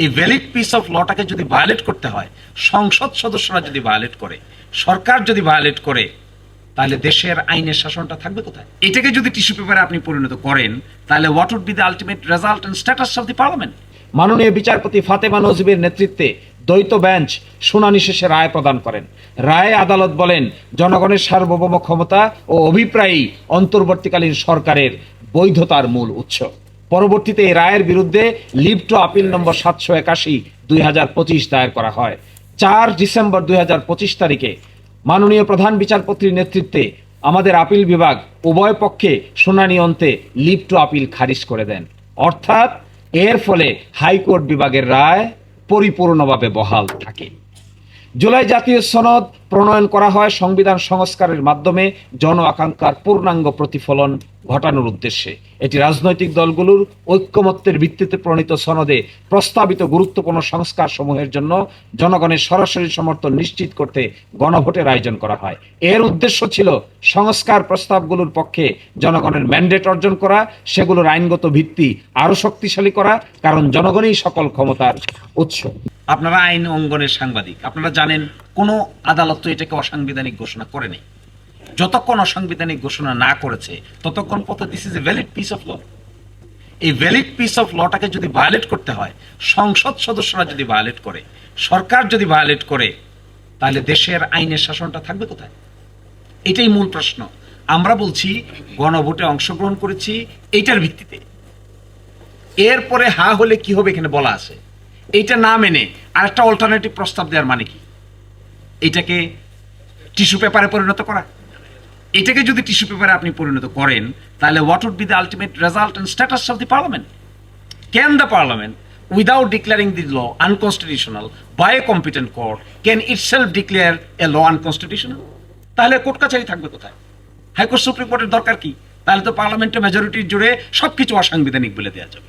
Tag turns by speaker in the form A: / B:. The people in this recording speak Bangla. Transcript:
A: এই ভ্যালিড পিস অফ লটাকে যদি ভায়োলেট করতে হয়, সংসদ সদস্যরা যদি ভায়োলেট করে, সরকার যদি ভায়োলেট করে, তাহলে দেশের আইনের শাসনটা থাকবে কোথায়? এটাকে যদি টিস্যু পেপারে আপনি পরিণত করেন, তাহলে what would be the ultimate result and status of the parliament? মাননীয় বিচারপতি ফাতেমা নজিবের নেতৃত্বে দ্বৈত বেঞ্চ শুনানি শেষে রায় প্রদান করেন। রায়ে আদালত বলেন, জনগণের সার্বভৌম ক্ষমতা ও অভিপ্রায়ই অন্তর্বর্তীকালীন সরকারের বৈধতার মূল উৎস। পরবর্তীতে এই রায়ের বিরুদ্ধে লিভ টু আপিল নম্বর 781/2025 দায়ের করা হয়। 4 ডিসেম্বর 2025 তারিখে মাননীয় প্রধান বিচারপতির নেতৃত্বে আমাদের আপিল বিভাগ উভয় পক্ষে শুনানি অন্তে লিভ টু আপিল খারিজ করে দেন। অর্থাৎ এর ফলে হাইকোর্ট বিভাগের রায় পরিপূর্ণভাবে বহাল থাকে। জুলাই জাতীয় সনদ প্রণয়ন করা হয় সংবিধান সংস্কারের মাধ্যমে জন আকাঙ্ক্ষার পূর্ণাঙ্গ প্রতিফলন ঘটানোর উদ্দেশ্যে। এটি রাজনৈতিক দলগুলোর ঐক্যমত্যের ভিত্তিতে প্রণীত সনদে প্রস্তাবিত গুরুত্বপূর্ণ সংস্কার সমূহের জন্য জনগণের সরাসরি সমর্থন নিশ্চিত করতে গণভোটের আয়োজন করা হয়। এর উদ্দেশ্য ছিল সংস্কার প্রস্তাবগুলোর পক্ষে জনগণের ম্যান্ডেট অর্জন করা, সেগুলোর আইনগত ভিত্তি আরো শক্তিশালী করা, কারণ জনগণই সকল ক্ষমতার উৎস। আপনারা আইন অঙ্গনের সাংবাদিক, আপনারা জানেন কোনো আদালত তো এটাকে অসাংবিধানিক ঘোষণা করে নেই। যতক্ষণ অসাংবিধানিক ঘোষণা না করেছে ততক্ষণ পর্যন্ত this is a valid piece of law. এই ভ্যালিড পিস অফ লটাকে যদি ভায়োলেট করতে হয়, সংসদ সদস্যরা যদি ভায়োলেট করে, সরকার যদি ভায়োলেট করে, তাহলে দেশের আইনের শাসনটা থাকবে কোথায়? এটাই মূল প্রশ্ন। আমরা বলছি গণভোটে অংশগ্রহণ করেছি এইটার ভিত্তিতে। এরপরে হা হলে কি হবে এখানে বলা আছে। এইটা না মেনে আরেকটা অল্টারনেটিভ প্রস্তাব দেওয়ার মানে কি? এটাকে টিস্যু পেপারে পরিণত করা? এটাকে যদি টিস্যু পেপারে আপনি পরিণত করেন, তাহলে what would be the ultimate result and status of the parliament? Can the parliament, without declaring the law unconstitutional by a competent court, can itself declare a law unconstitutional? তাহলে কোর্ট কাছারি থাকবে কোথায়? হাইকোর্ট সুপ্রিম কোর্টের দরকার কি? তাহলে তো পার্লামেন্টের মেজরিটির জুড়ে সবকিছু অসাংবিধানিক বলে দেওয়া যাবে।